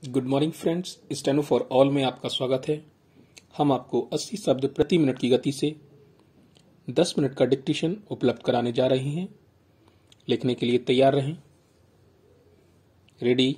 Good morning friends, steno for all में आपका स्वागत है। हम आपको 80 शब्द प्रति मिनट की गति से 10 मिनट का डिक्टेशन उपलब्ध कराने जा रहे हैं। लिखने के लिए तैयार रहें। रेडी।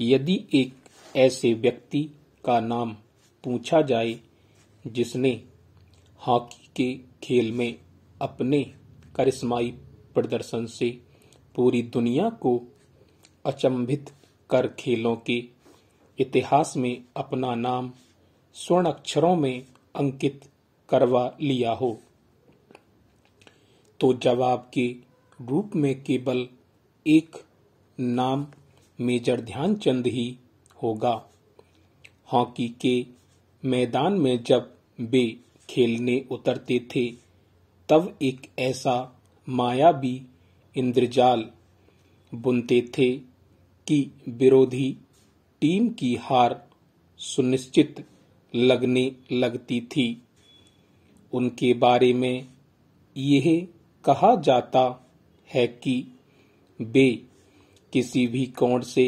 यदि एक ऐसे व्यक्ति का नाम पूछा जाए जिसने हॉकी के खेल में अपने करिश्माई प्रदर्शन से पूरी दुनिया को अचंभित कर खेलों के इतिहास में अपना नाम स्वर्ण अक्षरों में अंकित करवा लिया हो, तो जवाब के रूप में केवल एक नाम मेजर ध्यानचंद ही होगा। हॉकी के मैदान में जब वे खेलने उतरते थे तब एक ऐसा मायावी इंद्रजाल बुनते थे कि विरोधी टीम की हार सुनिश्चित लगने लगती थी। उनके बारे में यह कहा जाता है कि वे किसी भी कोण से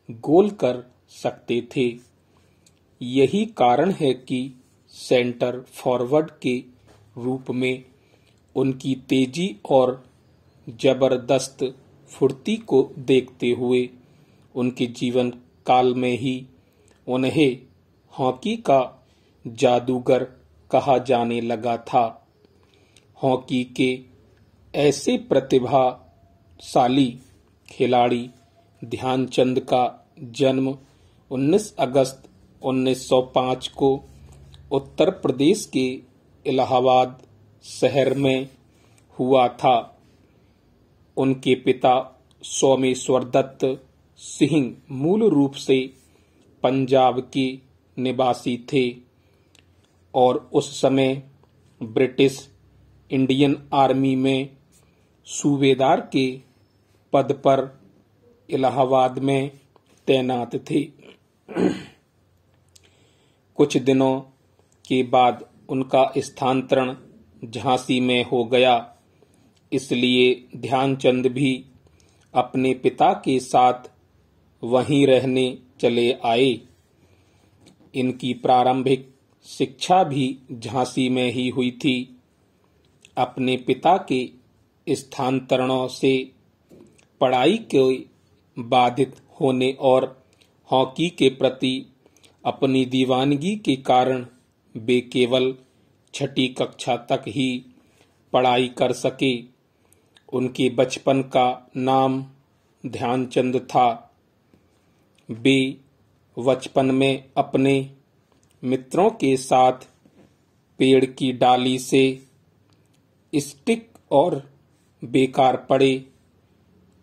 गोल कर सकते थे। यही कारण है कि सेंटर फॉरवर्ड के रूप में उनकी तेजी और जबरदस्त फुर्ती को देखते हुए उनके जीवन काल में ही उन्हें हॉकी का जादूगर कहा जाने लगा था। हॉकी के ऐसे प्रतिभाशाली खिलाड़ी ध्यानचंद का जन्म 19 अगस्त 1905 को उत्तर प्रदेश के इलाहाबाद शहर में हुआ था। उनके पिता सोमेश्वर दत्त सिंह मूल रूप से पंजाब के निवासी थे और उस समय ब्रिटिश इंडियन आर्मी में सूबेदार के पद पर इलाहाबाद में तैनात थे। कुछ दिनों के बाद उनका स्थानांतरण झांसी में हो गया, इसलिए ध्यानचंद भी अपने पिता के साथ वहीं रहने चले आए। इनकी प्रारंभिक शिक्षा भी झांसी में ही हुई थी। अपने पिता के स्थानांतरणों से पढ़ाई के बाधित होने और हॉकी के प्रति अपनी दीवानगी के कारण वे केवल 6ठी कक्षा तक ही पढ़ाई कर सके। उनके बचपन का नाम ध्यानचंद था। वे बचपन में अपने मित्रों के साथ पेड़ की डाली से स्टिक और बेकार पड़े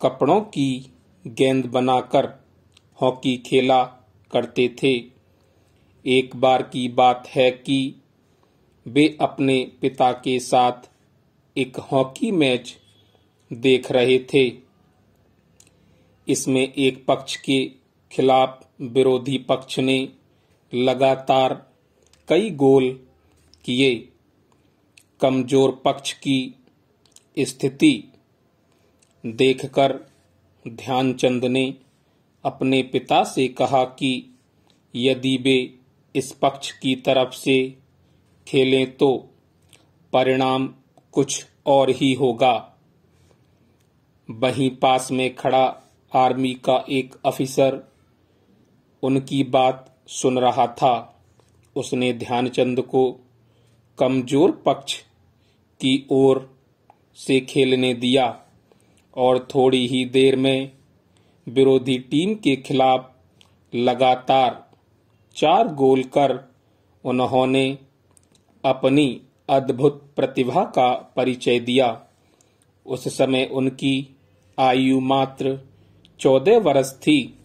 कपड़ों की गेंद बनाकर हॉकी खेला करते थे। एक बार की बात है कि वे अपने पिता के साथ एक हॉकी मैच देख रहे थे। इसमें एक पक्ष के खिलाफ विरोधी पक्ष ने लगातार कई गोल किए। कमजोर पक्ष की स्थिति देखकर ध्यानचंद ने अपने पिता से कहा कि यदि वे इस पक्ष की तरफ से खेलें तो परिणाम कुछ और ही होगा। वहीं पास में खड़ा आर्मी का एक अफसर उनकी बात सुन रहा था। उसने ध्यानचंद को कमजोर पक्ष की ओर से खेलने दिया और थोड़ी ही देर में विरोधी टीम के खिलाफ लगातार 4 गोल कर उन्होंने अपनी अद्भुत प्रतिभा का परिचय दिया। उस समय उनकी आयु मात्र 14 वर्ष थी।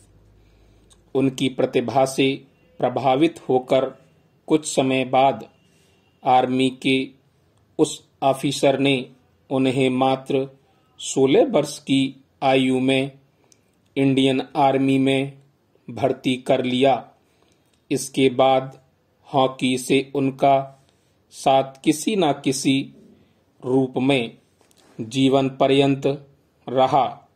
उनकी प्रतिभा से प्रभावित होकर कुछ समय बाद आर्मी के उस ऑफिसर ने उन्हें मात्र 16 वर्ष की आयु में इंडियन आर्मी में भर्ती कर लिया। इसके बाद हॉकी से उनका साथ किसी न किसी रूप में जीवन पर्यंत रहा।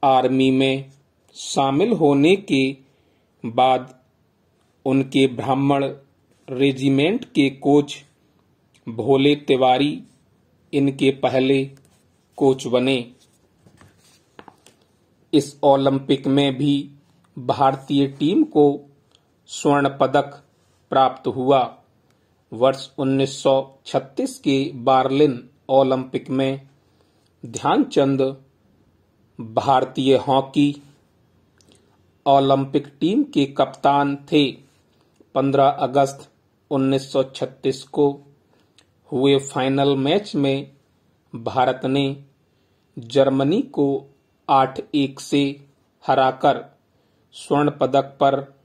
आर्मी में शामिल होने के बाद उनके ब्राह्मण रेजिमेंट के कोच भोले तिवारी इनके पहले कोच बने। इस ओलंपिक में भी भारतीय टीम को स्वर्ण पदक प्राप्त हुआ। वर्ष 1936 के बर्लिन ओलंपिक में ध्यानचंद भारतीय हॉकी ओलंपिक टीम के कप्तान थे। 15 अगस्त 1936 को हुए फाइनल मैच में भारत ने जर्मनी को 8-1 से हराकर स्वर्ण पदक पर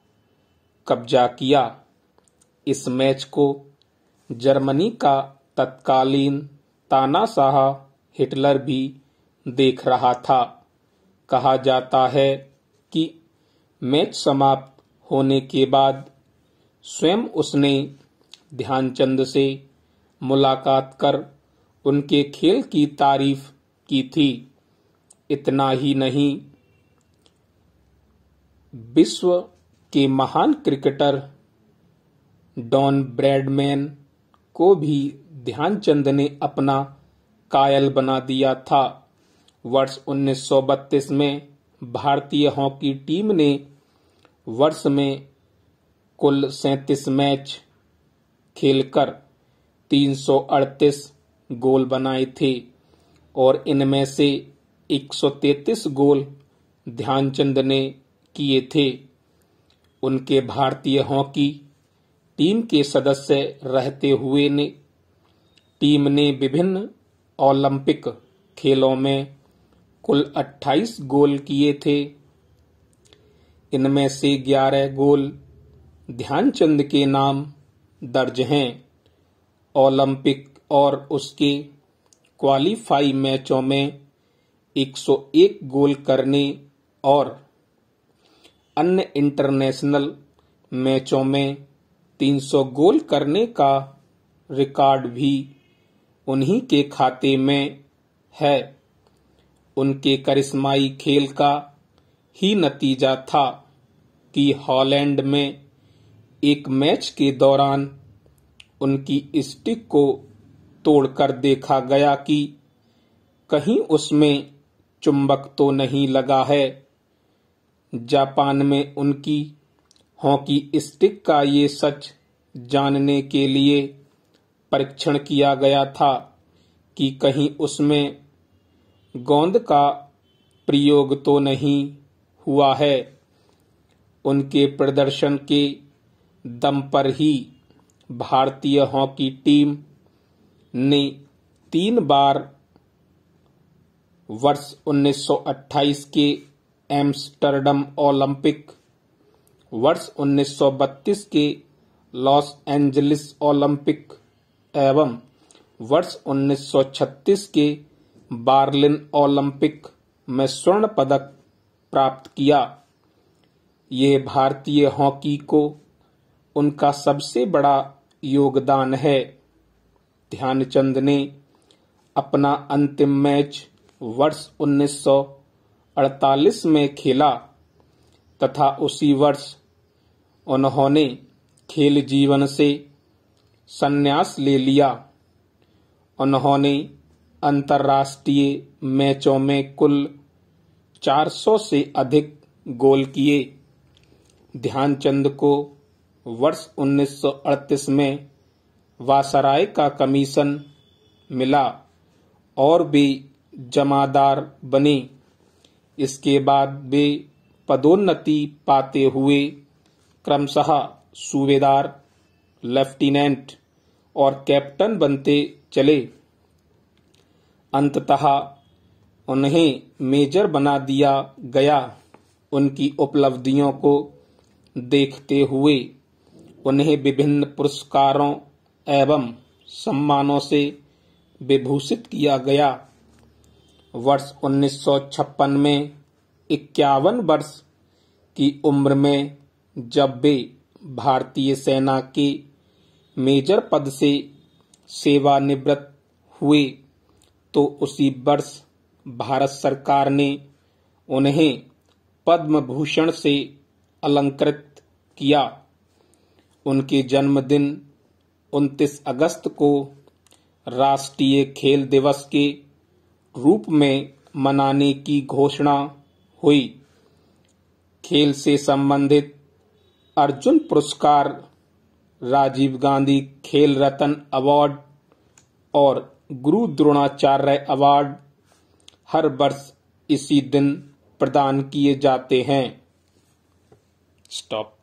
कब्जा किया। इस मैच को जर्मनी का तत्कालीन तानाशाह हिटलर भी देख रहा था। कहा जाता है कि मैच समाप्त होने के बाद स्वयं उसने ध्यानचंद से मुलाकात कर उनके खेल की तारीफ की थी। इतना ही नहीं, विश्व के महान क्रिकेटर डॉन ब्रैडमैन को भी ध्यानचंद ने अपना कायल बना दिया था। वर्ष 1932 में भारतीय हॉकी टीम ने वर्ष में कुल 37 मैच खेलकर 338 गोल बनाए थे और इनमें से 133 गोल ध्यानचंद ने किए थे। उनके भारतीय हॉकी टीम के सदस्य रहते हुए टीम ने विभिन्न ओलंपिक खेलों में कुल 28 गोल किए थे। इनमें से 11 गोल ध्यानचंद के नाम दर्ज हैं। ओलंपिक और उसके क्वालीफाई मैचों में 101 गोल करने और अन्य इंटरनेशनल मैचों में 300 गोल करने का रिकॉर्ड भी उन्हीं के खाते में है। उनके करिश्माई खेल का ही नतीजा था कि हॉलैंड में एक मैच के दौरान उनकी स्टिक को तोड़कर देखा गया कि कहीं उसमें चुंबक तो नहीं लगा है। जापान में उनकी हॉकी स्टिक का ये सच जानने के लिए परीक्षण किया गया था कि कहीं उसमें गेंद का प्रयोग तो नहीं हुआ है। उनके प्रदर्शन के दम पर ही भारतीय हॉकी टीम ने 3 बार वर्ष 1928 के एम्स्टर्डम ओलंपिक, वर्ष 1932 के लॉस एंजलिस ओलंपिक एवं वर्ष 1936 के बर्लिन ओलंपिक में स्वर्ण पदक प्राप्त किया। ये भारतीय हॉकी को उनका सबसे बड़ा योगदान है। ध्यानचंद ने अपना अंतिम मैच वर्ष 1948 में खेला तथा उसी वर्ष उन्होंने खेल जीवन से संन्यास ले लिया। उन्होंने अंतर्राष्ट्रीय मैचों में कुल 400 से अधिक गोल किए। ध्यानचंद को वर्ष 1938 में वायसराय का कमीशन मिला और वे जमादार बने। इसके बाद वे पदोन्नति पाते हुए क्रमशः सूबेदार, लेफ्टिनेंट और कैप्टन बनते चले। अंततः उन्हें मेजर बना दिया गया। उनकी उपलब्धियों को देखते हुए उन्हें विभिन्न पुरस्कारों एवं सम्मानों से विभूषित किया गया। वर्ष 1956 में 51 वर्ष की उम्र में जब वे भारतीय सेना के मेजर पद से सेवानिवृत्त हुए तो उसी वर्ष भारत सरकार ने उन्हें पद्म भूषण से अलंकृत किया। उनके जन्मदिन 29 अगस्त को राष्ट्रीय खेल दिवस के रूप में मनाने की घोषणा हुई। खेल से संबंधित अर्जुन पुरस्कार, राजीव गांधी खेल रत्न अवार्ड और गुरु द्रोणाचार्य अवार्ड हर वर्ष इसी दिन प्रदान किए जाते हैं। स्टॉप।